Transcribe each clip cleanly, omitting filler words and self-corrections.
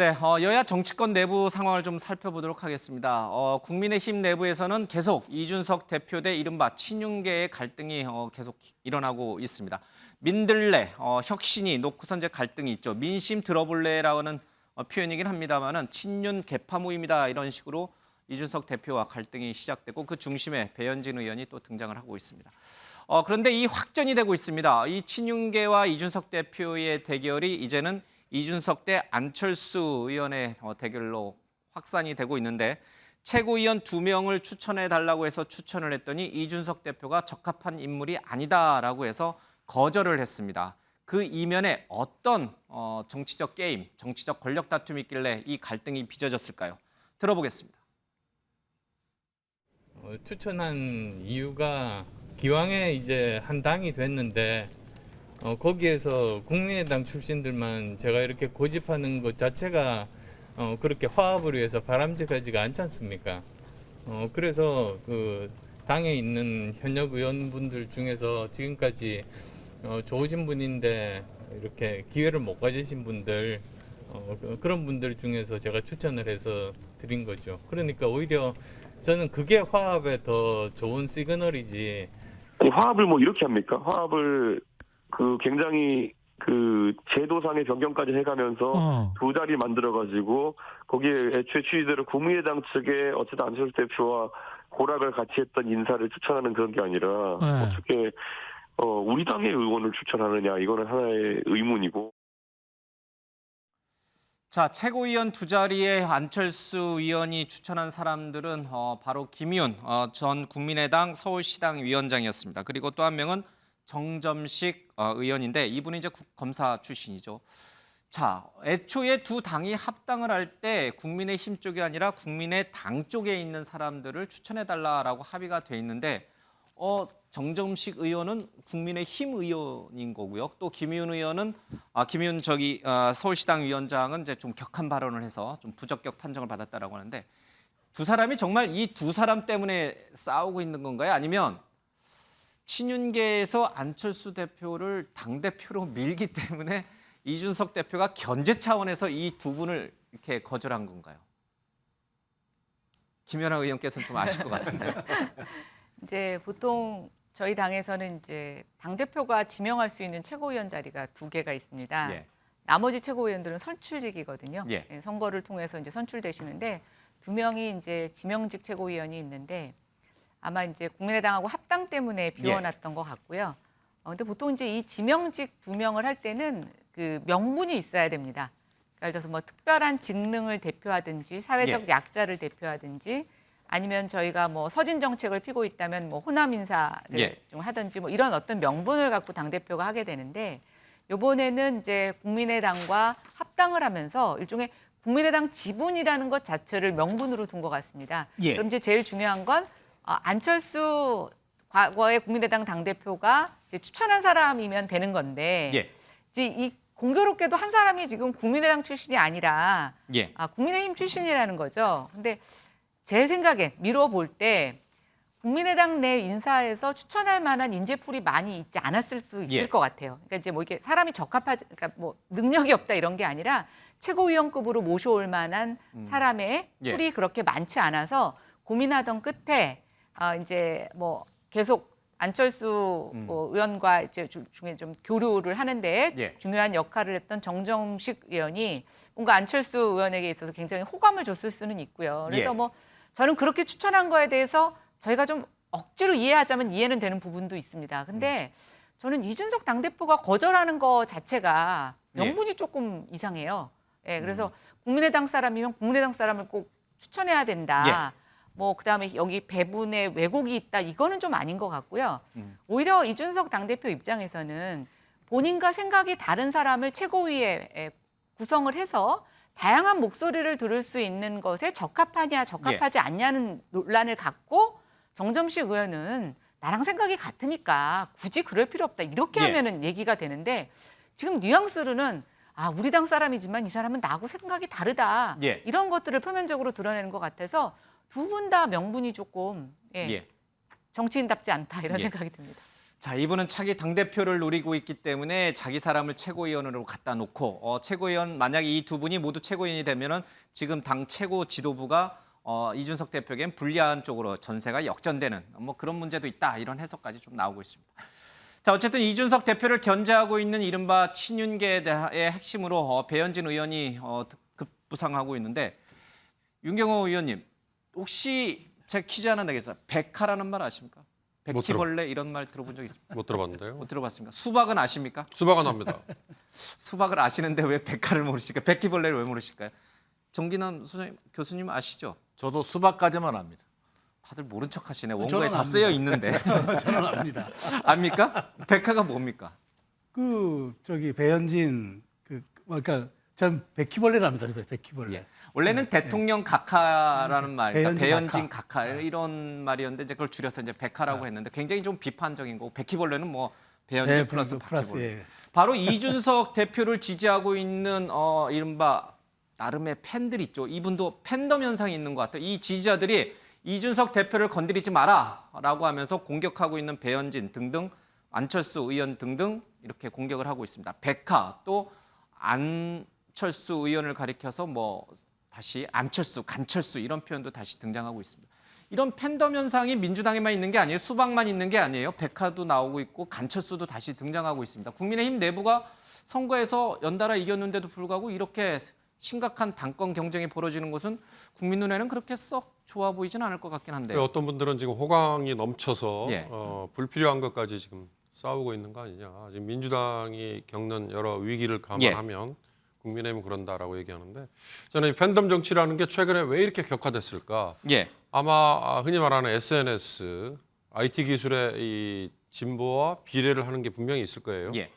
네, 여야 정치권 내부 상황을 좀 살펴보도록 하겠습니다. 국민의힘 내부에서는 계속 이준석 대표 대 이른바 친윤계의 갈등이 계속 일어나고 있습니다. 민들레, 혁신이 놓고선 이제 갈등이 있죠. 민심 들어볼래라는 표현이긴 합니다만은 친윤 개파 모임이다 이런 식으로 이준석 대표와 갈등이 시작되고 그 중심에 배현진 의원이 또 등장을 하고 있습니다. 그런데 이 확전이 되고 있습니다. 이 친윤계와 이준석 대표의 대결이 이제는 이준석 대 안철수 의원의 대결로 확산이 되고 있는데 최고위원 2명을 추천해달라고 해서 추천을 했더니 이준석 대표가 적합한 인물이 아니다라고 해서 거절을 했습니다. 그 이면에 어떤 정치적 게임, 정치적 권력 다툼이 있길래 이 갈등이 빚어졌을까요? 들어보겠습니다. 추천한 이유가 기왕에 이제 한 당이 됐는데 거기에서 국민의당 출신들만 제가 이렇게 고집하는 것 자체가 그렇게 화합을 위해서 바람직하지가 않지 않습니까? 그래서 그 당에 있는 현역 의원분들 중에서 지금까지 좋으신 분인데 이렇게 기회를 못 가지신 분들 그런 분들 중에서 제가 추천을 해서 드린 거죠. 그러니까 오히려 저는 그게 화합에 더 좋은 시그널이지. 아니, 화합을 뭐 이렇게 합니까? 화합을 굉장히 제도상의 변경까지 해가면서 두 자리 만들어가지고 거기에 애초에 취지대로 국민의당 측에 어쨌든 안철수 대표와 고락을 같이 했던 인사를 추천하는 그런 게 아니라 어떻게 우리 당의 의원을 추천하느냐 이거는 하나의 의문이고. 자, 최고위원 2자리에 안철수 의원이 추천한 사람들은 바로 김의훈 전 국민의당 서울시당 위원장이었습니다. 그리고 또 한 명은 정점식 의원인데 이분은 이제 검사 출신이죠. 자, 애초에 두 당이 합당을 할 때 국민의힘 쪽이 아니라 국민의당 쪽에 있는 사람들을 추천해달라라고 합의가 돼 있는데 정점식 의원은 국민의힘 의원인 거고요. 또 김의훈 의원은 김의훈 서울시당 위원장은 이제 좀 격한 발언을 해서 좀 부적격 판정을 받았다라고 하는데 두 사람이 정말 이 두 사람 때문에 싸우고 있는 건가요? 아니면 친윤계에서 안철수 대표를 당대표로 밀기 때문에 이준석 대표가 견제 차원에서 이 두 분을 이렇게 거절한 건가요? 김연아 의원께서는 좀 아실 것 같은데요. 이제 보통 저희 당에서는 이제 당대표가 지명할 수 있는 최고위원 자리가 2개가 있습니다. 예. 나머지 최고위원들은 선출직이거든요. 예. 선거를 통해서 이제 선출되시는데 2명이 이제 지명직 최고위원이 있는데 아마 이제 국민의당하고 합당 때문에 비워놨던 것 같고요. 근데 보통 이제 이 지명직 2명을 할 때는 그 명분이 있어야 됩니다. 그러니까 예를 들어서 뭐 특별한 직능을 대표하든지 사회적 약자를 대표하든지 아니면 저희가 뭐 서진 정책을 피고 있다면 뭐 호남 인사를 좀 하든지 뭐 이런 어떤 명분을 갖고 당대표가 하게 되는데 이번에는 이제 국민의당과 합당을 하면서 일종의 국민의당 지분이라는 것 자체를 명분으로 둔 것 같습니다. 그럼 이제 제일 중요한 건 안철수 과거의 국민의당 당대표가 이제 추천한 사람이면 되는 건데 이제 이 공교롭게도 한 사람이 지금 국민의당 출신이 아니라 국민의힘 출신이라는 거죠. 근데 제 생각에 미뤄볼 때 국민의당 내 인사에서 추천할 만한 인재풀이 많이 있지 않았을 수 있을 것 같아요. 그러니까 이제 뭐 이게 사람이 적합하지, 그러니까 뭐 능력이 없다 이런 게 아니라 최고위원급으로 모셔올 만한 사람의 풀이 그렇게 많지 않아서 고민하던 끝에 이제 뭐 계속 안철수 의원과 이제 중에 좀 교류를 하는데 중요한 역할을 했던 정점식 의원이 뭔가 안철수 의원에게 있어서 굉장히 호감을 줬을 수는 있고요. 그래서 뭐 저는 그렇게 추천한 거에 대해서 저희가 좀 억지로 이해하자면 이해는 되는 부분도 있습니다. 근데 저는 이준석 당대표가 거절하는 거 자체가 명분이 조금 이상해요. 그래서 국민의당 사람이면 국민의당 사람을 꼭 추천해야 된다. 뭐 그다음에 여기 배분에 왜곡이 있다. 이거는 좀 아닌 것 같고요. 오히려 이준석 당대표 입장에서는 본인과 생각이 다른 사람을 최고위에 구성을 해서 다양한 목소리를 들을 수 있는 것에 적합하냐 적합하지 않냐는 논란을 갖고 정점식 의원은 나랑 생각이 같으니까 굳이 그럴 필요 없다. 이렇게 하면은 얘기가 되는데 지금 뉘앙스로는 우리 당 사람이지만 이 사람은 나하고 생각이 다르다. 이런 것들을 표면적으로 드러내는 것 같아서 두 분 다 명분이 조금 정치인답지 않다 이런 생각이 듭니다. 자, 이분은 차기 당대표를 노리고 있기 때문에 자기 사람을 최고위원으로 갖다 놓고 최고위원 만약에 이 두 분이 모두 최고위원이 되면은 지금 당 최고 지도부가 이준석 대표에겐 불리한 쪽으로 전세가 역전되는 뭐 그런 문제도 있다 이런 해석까지 좀 나오고 있습니다. 자, 어쨌든 이준석 대표를 견제하고 있는 이른바 친윤계의 핵심으로 배현진 의원이 급부상하고 있는데 윤경호 의원님 혹시 제가 퀴즈 하나 내겠습니다. 백화라는 말 아십니까? 백희벌레 이런 말 들어본 적 있습니까? 못 들어봤는데요. 못 들어봤습니까? 수박은 아십니까? 수박은 합니다. 수박을 아시는데 왜 백화를 모르실까요? 백희벌레를 왜 모르실까요? 정기남 소장님, 교수님 아시죠? 저도 수박까지만 압니다. 다들 모른 척 하시네. 원고에 저는 다 압니다. 쓰여 있는데. 저는 압니다. 압니까? 백화가 뭡니까? 배현진 그러니까 전 백희벌레랍니다. 백희벌레. 예. 원래는 대통령 각하라는 말, 그러니까 배현진 각하. 각하 이런 말이었는데 이제 그걸 줄여서 이제 백하라고 했는데 굉장히 좀 비판적인 거고 백희벌레는 뭐 배현진 네, 플러스 플러스, 바퀴벌레. 예. 바로 이준석 대표를 지지하고 있는 이른바 나름의 팬들 있죠. 이분도 팬덤 현상이 있는 것 같아요. 이 지지자들이 이준석 대표를 건드리지 마라라고 하면서 공격하고 있는 배현진 등등 안철수 의원 등등 이렇게 공격을 하고 있습니다. 백하 또 안철수 의원을 가리켜서 뭐 다시 안철수, 간철수 이런 표현도 다시 등장하고 있습니다. 이런 팬덤 현상이 민주당에만 있는 게 아니에요. 수박만 있는 게 아니에요. 백하도 나오고 있고 간철수도 다시 등장하고 있습니다. 국민의힘 내부가 선거에서 연달아 이겼는데도 불구하고 이렇게 심각한 당권 경쟁이 벌어지는 것은 국민 눈에는 그렇게 썩 좋아 보이진 않을 것 같긴 한데. 어떤 분들은 지금 호강이 넘쳐서 예. 불필요한 것까지 지금 싸우고 있는 거 아니냐. 지금 민주당이 겪는 여러 위기를 감안하면 국민의힘은 그런다라고 얘기하는데 저는 이 팬덤 정치라는 게 최근에 왜 이렇게 격화됐을까? 예. 아마 흔히 말하는 SNS, IT 기술의 이 진보와 비례를 하는 게 분명히 있을 거예요. 예.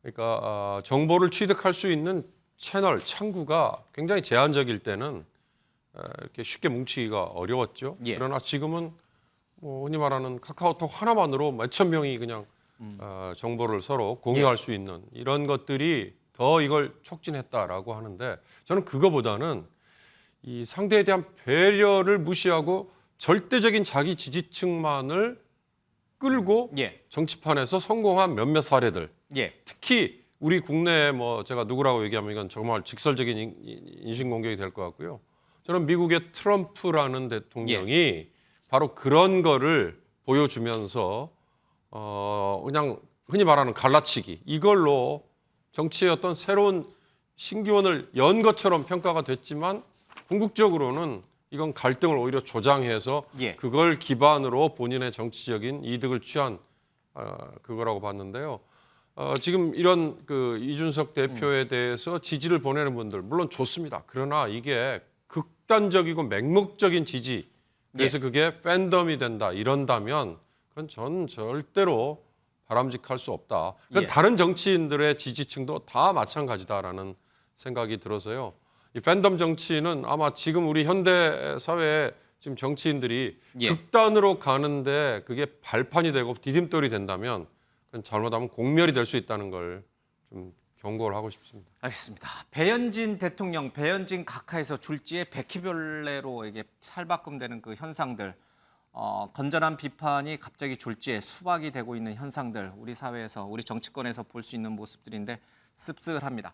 그러니까 정보를 취득할 수 있는 채널, 창구가 굉장히 제한적일 때는 이렇게 쉽게 뭉치기가 어려웠죠. 예. 그러나 지금은 뭐 흔히 말하는 카카오톡 하나만으로 몇천 명이 그냥 정보를 서로 공유할 수 있는 이런 것들이 더 이걸 촉진했다라고 하는데 저는 그거보다는 이 상대에 대한 배려를 무시하고 절대적인 자기 지지층만을 끌고 예. 정치판에서 성공한 몇몇 사례들 예. 특히 우리 국내에 뭐 제가 누구라고 얘기하면 이건 정말 직설적인 인신공격이 될 것 같고요. 저는 미국의 트럼프라는 대통령이 바로 그런 거를 보여주면서 그냥 흔히 말하는 갈라치기 이걸로 정치의 어떤 새로운 신기원을 연 것처럼 평가가 됐지만 궁극적으로는 이건 갈등을 오히려 조장해서 예. 그걸 기반으로 본인의 정치적인 이득을 취한 그거라고 봤는데요. 지금 이런 그 이준석 대표에 대해서 지지를 보내는 분들 물론 좋습니다. 그러나 이게 극단적이고 맹목적인 지지 그래서 그게 팬덤이 된다 이런다면 그건 전 절대로 바람직할 수 없다. 그건 다른 정치인들의 지지층도 다 마찬가지다라는 생각이 들어서요. 이 팬덤 정치는 아마 지금 우리 현대 사회에 지금 정치인들이 극단으로 가는데 그게 발판이 되고 디딤돌이 된다면 그건 잘못하면 공멸이 될 수 있다는 걸 좀 경고를 하고 싶습니다. 알겠습니다. 배현진 대통령, 배현진 각하에서 졸지에 백희별내로 이게 살바꿈되는 그 현상들, 건전한 비판이 갑자기 졸지에 수박이 되고 있는 현상들, 우리 사회에서, 우리 정치권에서 볼 수 있는 모습들인데 씁쓸합니다.